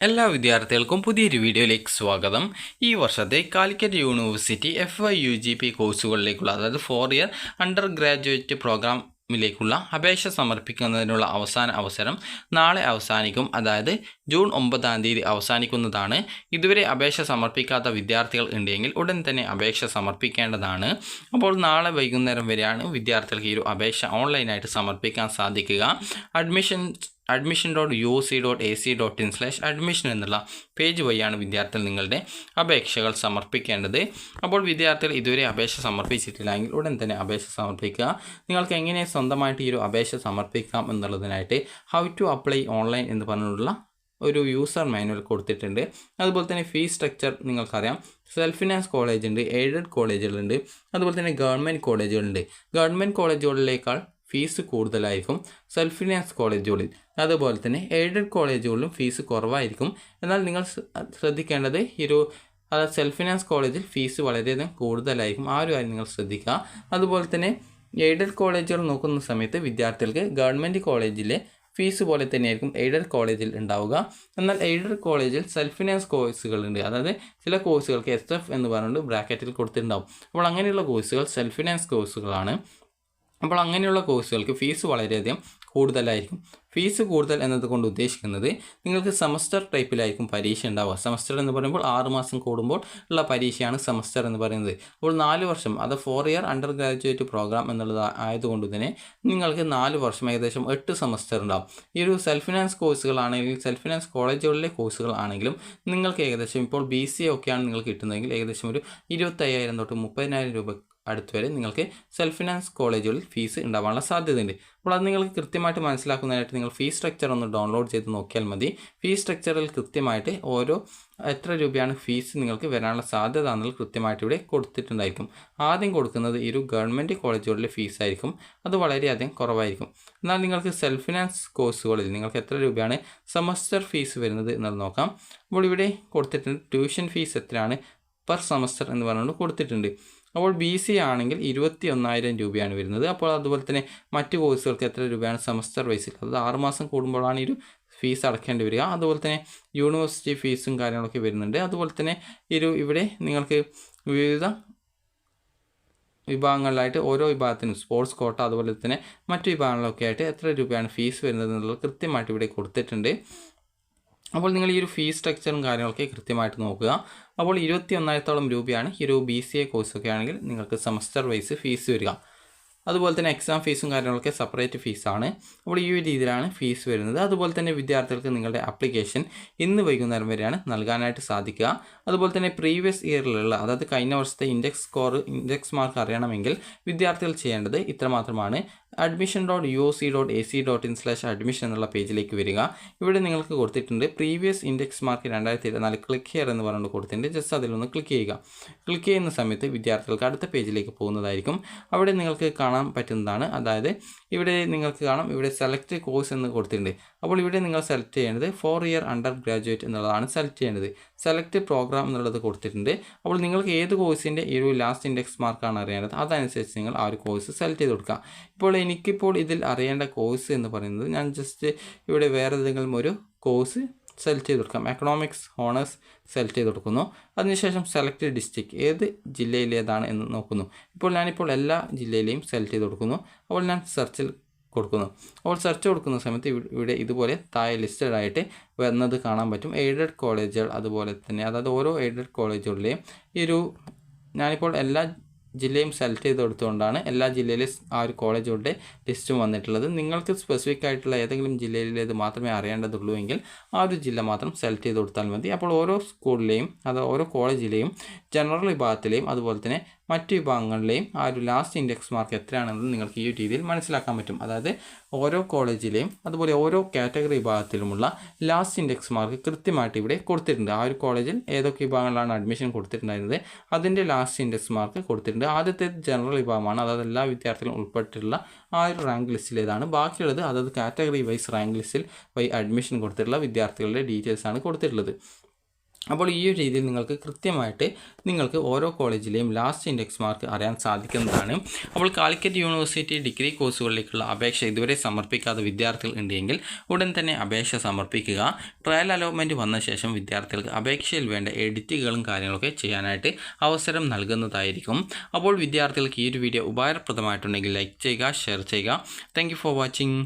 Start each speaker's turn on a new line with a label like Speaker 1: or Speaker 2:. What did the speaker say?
Speaker 1: എല്ലാ വിദ്യാർത്ഥികൾക്കും പുതിയൊരു വീഡിയോയിലേക്ക് സ്വാഗതം. ഈ വർഷത്തെ കാലിക്കറ്റ് യൂണിവേഴ്സിറ്റി FYUGP കോഴ്സുകളിലേക്കുള്ള അതായത് 4 ഇയർ അണ്ടർ ഗ്രാജുവേറ്റ് പ്രോഗ്രാമിലേക്കുള്ള അപേക്ഷ സമർപ്പിക്കുന്നതിനുള്ള അവസാന അവസരം നാളെ അവസാനിക്കും. അതായത് ജൂൺ 9-ാം തീയതി അവസാനിക്കുന്നതാണ്. ഇതുവരെ അപേക്ഷ സമർപ്പിക്കാത്ത വിദ്യാർത്ഥികൾ ഉണ്ടെങ്കിൽ ഉടൻ തന്നെ അപേക്ഷ സമർപ്പിക്കേണ്ടതാണ്. അപ്പോൾ നാളെ വൈകുന്നേരം വരെയാണ് വിദ്യാർത്ഥികൾക്ക് ഈ ഒരു അപേക്ഷ ഓൺലൈനായിട്ട് സമർപ്പിക്കാൻ സാധിക്കുക. admission.uc.ac.in/admission എന്നുള്ള പേജ് വഴിയാണ് വിദ്യാർത്ഥികൾ നിങ്ങളുടെ അപേക്ഷകൾ സമർപ്പിക്കേണ്ടത്. അപ്പോൾ വിദ്യാർത്ഥികൾ ഇതുവരെ അപേക്ഷ സമർപ്പിച്ചിട്ടില്ലെങ്കിൽ ഉടൻ തന്നെ അപേക്ഷ സമർപ്പിക്കുക. നിങ്ങൾക്ക് എങ്ങനെ സ്വന്തമായിട്ട് ഈ ഒരു അപേക്ഷ സമർപ്പിക്കാം എന്നുള്ളതിനായിട്ട് ഹൗ ടു അപ്ലൈ ഓൺലൈൻ എന്ന് പറഞ്ഞുള്ള ഒരു യൂസർ മാനുവൽ കൊടുത്തിട്ടുണ്ട്. അതുപോലെ തന്നെ ഫീസ് സ്ട്രക്ചർ നിങ്ങൾക്കറിയാം. സെൽഫ് ഫിനാൻസ് കോളേജ് ഉണ്ട്, എയ്ഡഡ് കോളേജുകളുണ്ട്, അതുപോലെ തന്നെ ഗവൺമെൻറ് കോളേജുകളുണ്ട്. ഗവൺമെൻറ് കോളേജുകളിലേക്കാൾ ഫീസ് കൂടുതലായിരിക്കും സെൽഫ് ഫിനാൻസ് കോളേജുകളിൽ. അതുപോലെ തന്നെ എയ്ഡഡ് കോളേജുകളിലും ഫീസ് കുറവായിരിക്കും. എന്നാൽ നിങ്ങൾ ശ്രദ്ധിക്കേണ്ടത് സെൽഫ് ഫിനാൻസ് കോളേജിൽ ഫീസ് വളരെയധികം കൂടുതലായിരിക്കും. ആ ഒരു കാര്യം നിങ്ങൾ ശ്രദ്ധിക്കുക. അതുപോലെ തന്നെ എയ്ഡഡ് കോളേജുകൾ നോക്കുന്ന സമയത്ത് വിദ്യാർത്ഥികൾക്ക് ഗവൺമെൻറ് കോളേജിലെ ഫീസ് പോലെ തന്നെയായിരിക്കും എയ്ഡഡ് കോളേജിൽ ഉണ്ടാവുക. എന്നാൽ എയ്ഡഡ് കോളേജിൽ സെൽഫ് ഫിനാൻസ് കോഴ്സുകളുണ്ട്. അതായത് ചില കോഴ്സുകൾക്ക് SF എന്ന് പറഞ്ഞുകൊണ്ട് ബ്രാക്കറ്റിൽ കൊടുത്തിട്ടുണ്ടാവും. അപ്പോൾ അങ്ങനെയുള്ള കോഴ്സുകൾ സെൽഫ് ഫിനാൻസ് കോഴ്സുകളാണ്. അപ്പോൾ അങ്ങനെയുള്ള കോഴ്സുകൾക്ക് ഫീസ് വളരെയധികം കൂടുതലായിരിക്കും. ഫീസ് കൂടുതൽ എന്നതുകൊണ്ട് ഉദ്ദേശിക്കുന്നത് നിങ്ങൾക്ക് സെമസ്റ്റർ ടൈപ്പിലായിരിക്കും പരീക്ഷ ഉണ്ടാവുക. സെമസ്റ്റർ എന്ന് പറയുമ്പോൾ 6 മാസം കൂടുമ്പോൾ ഉള്ള പരീക്ഷയാണ് സെമസ്റ്റർ എന്ന് പറയുന്നത്. അപ്പോൾ 4 വർഷം, അത് 4 ഇയർ അണ്ടർ ഗ്രാജുവേറ്റ് പ്രോഗ്രാം എന്നുള്ളത് ആയതുകൊണ്ട് തന്നെ നിങ്ങൾക്ക് 4 വർഷം, ഏകദേശം 8 സെമസ്റ്റർ ഉണ്ടാവും. ഈ ഒരു സെൽഫ് ഫിനാൻസ് കോഴ്സുകളാണെങ്കിലും സെൽഫ് ഫിനാൻസ് കോളേജുകളിലെ കോഴ്സുകളാണെങ്കിലും നിങ്ങൾക്ക് ഏകദേശം ഇപ്പോൾ BCA ഒക്കെയാണ് നിങ്ങൾക്ക് കിട്ടുന്നതെങ്കിൽ ഏകദേശം ഒരു 25,000 തൊട്ട് 30,000 രൂപ അടുത്ത് വരെ നിങ്ങൾക്ക് സെൽഫ് ഫിനാൻസ് കോളേജുകളിൽ ഫീസ് ഉണ്ടാവാനുള്ള സാധ്യതയുണ്ട്. അപ്പോൾ അത് നിങ്ങൾക്ക് കൃത്യമായിട്ട് മനസ്സിലാക്കുന്നതിനായിട്ട് നിങ്ങൾ ഫീസ് സ്ട്രക്ചർ ഒന്ന് ഡൗൺലോഡ് ചെയ്ത് നോക്കിയാൽ മതി. ഫീസ് സ്ട്രക്ചറിൽ കൃത്യമായിട്ട് എത്ര രൂപയാണ് ഫീസ് നിങ്ങൾക്ക് വരാനുള്ള സാധ്യത എന്നുള്ളത് കൃത്യമായിട്ട് ഇവിടെ കൊടുത്തിട്ടുണ്ടായിരിക്കും. ആദ്യം കൊടുക്കുന്നത് ഈ ഒരു ഗവൺമെൻറ് കോളേജുകളിലെ ഫീസായിരിക്കും. അത് വളരെയധികം കുറവായിരിക്കും. എന്നാൽ നിങ്ങൾക്ക് സെൽഫ് ഫിനാൻസ് കോഴ്സുകളിൽ നിങ്ങൾക്ക് എത്ര രൂപയാണ് സെമസ്റ്റർ ഫീസ് വരുന്നത് എന്നത് നോക്കാം. അപ്പോൾ ഇവിടെ കൊടുത്തിട്ടുണ്ട് ട്യൂഷൻ ഫീസ് എത്രയാണ് പെർ സെമസ്റ്റർ എന്ന് പറഞ്ഞുകൊണ്ട് കൊടുത്തിട്ടുണ്ട്. അപ്പോൾ BCA ആണെങ്കിൽ 21,000 രൂപയാണ് വരുന്നത്. അപ്പോൾ അതുപോലെ തന്നെ മറ്റ് കോഴ്സുകൾക്ക് എത്ര രൂപയാണ് സെമസ്റ്റർ വൈസിൽ, അത് 6 മാസം കൂടുമ്പോഴാണ് ഈ ഒരു ഫീസ് അടക്കേണ്ടി വരിക. അതുപോലെ തന്നെ യൂണിവേഴ്സിറ്റി ഫീസും കാര്യങ്ങളൊക്കെ വരുന്നുണ്ട്. അതുപോലെ തന്നെ ഇവിടെ നിങ്ങൾക്ക് വിവിധ വിഭാഗങ്ങളിലായിട്ട് ഓരോ വിഭാഗത്തിനും സ്പോർട്സ് കോട്ട അതുപോലെ തന്നെ മറ്റു വിഭാഗങ്ങളിലൊക്കെ ആയിട്ട് എത്ര രൂപയാണ് ഫീസ് വരുന്നത് എന്നുള്ളത് കൃത്യമായിട്ട് ഇവിടെ കൊടുത്തിട്ടുണ്ട്. അപ്പോൾ നിങ്ങൾ ഈ ഒരു ഫീസ് സ്ട്രക്ചറും കാര്യങ്ങളൊക്കെ കൃത്യമായിട്ട് നോക്കുക. അപ്പോൾ 21,000 രൂപയാണ് ഈ ഒരു BCA കോഴ്സൊക്കെ ആണെങ്കിൽ നിങ്ങൾക്ക് സെമസ്റ്റർ വൈസ് ഫീസ് വരിക. അതുപോലെ തന്നെ എക്സാം ഫീസും കാര്യങ്ങളൊക്കെ സെപ്പറേറ്റ് ഫീസാണ്. അപ്പോൾ ഈ ഒരു രീതിയിലാണ് ഫീസ് വരുന്നത്. അതുപോലെ തന്നെ വിദ്യാർത്ഥികൾക്ക് നിങ്ങളുടെ ആപ്ലിക്കേഷൻ ഇന്ന് വൈകുന്നേരം വരെയാണ് നൽകാനായിട്ട് സാധിക്കുക. അതുപോലെ തന്നെ പ്രീവിയസ് ഇയറിലുള്ള, അതായത് കഴിഞ്ഞ വർഷത്തെ ഇൻഡെക്സ് മാർക്ക് അറിയണമെങ്കിൽ വിദ്യാർത്ഥികൾ ചെയ്യേണ്ടത് ഇത്രമാത്രമാണ്. admission.uc.ac.in/admission എന്നുള്ള പേജിലേക്ക് വരിക. ഇവിടെ നിങ്ങൾക്ക് കൊടുത്തിട്ടുണ്ട് previous index mark 2024 click here എന്ന് പറഞ്ഞുകൊണ്ട് കൊടുത്തിട്ടുണ്ട്. ജസ്റ്റ് അതിലൊന്ന് ക്ലിക്ക് ചെയ്യുക. ക്ലിക്ക് ചെയ്യുന്ന സമയത്ത് വിദ്യാർത്ഥികൾക്ക് അടുത്ത പേജിലേക്ക് പോകുന്നതായിരിക്കും. അവിടെ നിങ്ങൾക്ക് കാണാൻ പറ്റുന്നതാണ്. അതായത് ഇവിടെ നിങ്ങൾക്ക് കാണാം, ഇവിടെ സെലക്ട് കോഴ്സ് എന്ന് കൊടുത്തിട്ടുണ്ട്. അപ്പോൾ ഇവിടെ നിങ്ങൾ സെലക്ട് ചെയ്യേണ്ടത് 4 ഇയർ അണ്ടർ ഗ്രാജുവേറ്റ് എന്നുള്ളതാണ് സെലക്ട് ചെയ്യേണ്ടത്. സെലക്ട് പ്രോഗ്രാം എന്നുള്ളത് കൊടുത്തിട്ടുണ്ട്. അപ്പോൾ നിങ്ങൾക്ക് ഏത് കോഴ്സിൻ്റെ ഈ ഒരു ലാസ്റ്റ് ഇൻഡെക്സ് മാർക്കാണ് അറിയേണ്ടത്, അതനുസരിച്ച് നിങ്ങൾ ആ ഒരു കോഴ്സ് സെലക്ട് ചെയ്ത് കൊടുക്കുക. ഇപ്പോൾ എനിക്കിപ്പോൾ ഇതിൽ അറിയേണ്ട കോഴ്സ് എന്ന് പറയുന്നത്, ഞാൻ ജസ്റ്റ് ഇവിടെ വേറെ ഏതെങ്കിലും ഒരു കോഴ്സ് സെലക്ട് ചെയ്ത് കൊടുക്കാം. എക്കണോമിക്സ് ഓണേഴ്സ് സെലക്ട് ചെയ്ത് കൊടുക്കുന്നു. അതിനുശേഷം സെലക്ട് ഡിസ്ട്രിക്ട്, ഏത് ജില്ലയിലേതാണ് എന്ന് നോക്കുന്നു. ഞാനിപ്പോൾ എല്ലാ ജില്ലയിലെയും സെലക്ട് ചെയ്ത് കൊടുക്കുന്നു. അപ്പോൾ ഞാൻ സെർച്ചിൽ കൊടുക്കുന്നു. അപ്പോൾ സെർച്ച് കൊടുക്കുന്ന സമയത്ത് ഇവിടെ ഇതുപോലെ താഴെ ലിസ്റ്റഡ് ആയിട്ട് വരുന്നത് കാണാൻ പറ്റും. എയ്ഡഡ് കോളേജുകൾ അതുപോലെ തന്നെ, അതായത് ഓരോ എയ്ഡഡ് കോളേജുകളിലെയും ഞാനിപ്പോൾ എല്ലാ ജില്ലയും സെലക്ട് ചെയ്ത് കൊടുത്തുകൊണ്ടാണ് എല്ലാ ജില്ലയിലെ ആ ഒരു കോളേജുകളുടെ ലിസ്റ്റും വന്നിട്ടുള്ളത്. നിങ്ങൾക്ക് സ്പെസിഫിക് ആയിട്ടുള്ള ഏതെങ്കിലും ജില്ലയിലേത് മാത്രമേ അറിയേണ്ടതുള്ളൂ എങ്കിൽ ആ ഒരു ജില്ല മാത്രം സെലക്ട് ചെയ്ത് കൊടുത്താൽ മതി. അപ്പോൾ ഓരോ സ്കൂളിലെയും ഓരോ കോളേജിലെയും ജനറൽ വിഭാഗത്തിലെയും അതുപോലെ തന്നെ മറ്റ് വിഭാഗങ്ങളിലെയും ആ ഒരു ലാസ്റ്റ് ഇൻഡെക്സ് മാർക്ക് എത്രയാണെന്ന് നിങ്ങൾക്ക് ഈ രീതിയിൽ മനസ്സിലാക്കാൻ പറ്റും. അതായത് ഓരോ കോളേജിലെയും അതുപോലെ ഓരോ കാറ്റഗറി വിഭാഗത്തിലുമുള്ള ലാസ്റ്റ് ഇൻഡെക്സ് മാർക്ക് കൃത്യമായിട്ട് ഇവിടെ കൊടുത്തിട്ടുണ്ട്. ആ ഒരു കോളേജിൽ ഏതൊക്കെ വിഭാഗങ്ങളിലാണ് അഡ്മിഷൻ കൊടുത്തിട്ടുണ്ടായിരുന്നത് അതിൻ്റെ ലാസ്റ്റ് ഇൻഡെക്സ് മാർക്ക് കൊടുത്തിട്ടുണ്ട്. ആദ്യത്തെ ജനറൽ വിഭാഗമാണ്, അതായത് എല്ലാ വിദ്യാർത്ഥികളും ഉൾപ്പെട്ടിട്ടുള്ള ആ ഒരു റാങ്ക് ലിസ്റ്റിലേതാണ്. ബാക്കിയുള്ളത് അതായത് കാറ്റഗറി വൈസ് റാങ്ക് ലിസ്റ്റിൽ അഡ്മിഷൻ കൊടുത്തിട്ടുള്ള വിദ്യാർത്ഥികളുടെ ഡീറ്റെയിൽസാണ് കൊടുത്തിട്ടുള്ളത്. അപ്പോൾ ഈ ഒരു രീതിയിൽ നിങ്ങൾക്ക് കൃത്യമായിട്ട് നിങ്ങൾക്ക് ഓരോ കോളേജിലെയും ലാസ്റ്റ് ഇൻഡെക്സ് മാർക്ക് അറിയാൻ സാധിക്കുന്നതാണ്. അപ്പോൾ കാലിക്കറ്റ് യൂണിവേഴ്സിറ്റി ഡിഗ്രി കോഴ്സുകളിലേക്കുള്ള അപേക്ഷ ഇതുവരെ സമർപ്പിക്കാത്ത വിദ്യാർത്ഥികൾ ഉണ്ടെങ്കിൽ ഉടൻ തന്നെ അപേക്ഷ സമർപ്പിക്കുക. ട്രയൽ അലോട്ട്മെൻറ്റ് വന്ന ശേഷം വിദ്യാർത്ഥികൾക്ക് അപേക്ഷയിൽ വേണ്ട എഡിറ്റുകളും കാര്യങ്ങളൊക്കെ ചെയ്യാനായിട്ട് അവസരം നൽകുന്നതായിരിക്കും. അപ്പോൾ വിദ്യാർത്ഥികൾക്ക് ഈ ഒരു വീഡിയോ ഉപകാരപ്രദമായിട്ടുണ്ടെങ്കിൽ ലൈക്ക് ചെയ്യുക, ഷെയർ ചെയ്യുക. Thank you for watching.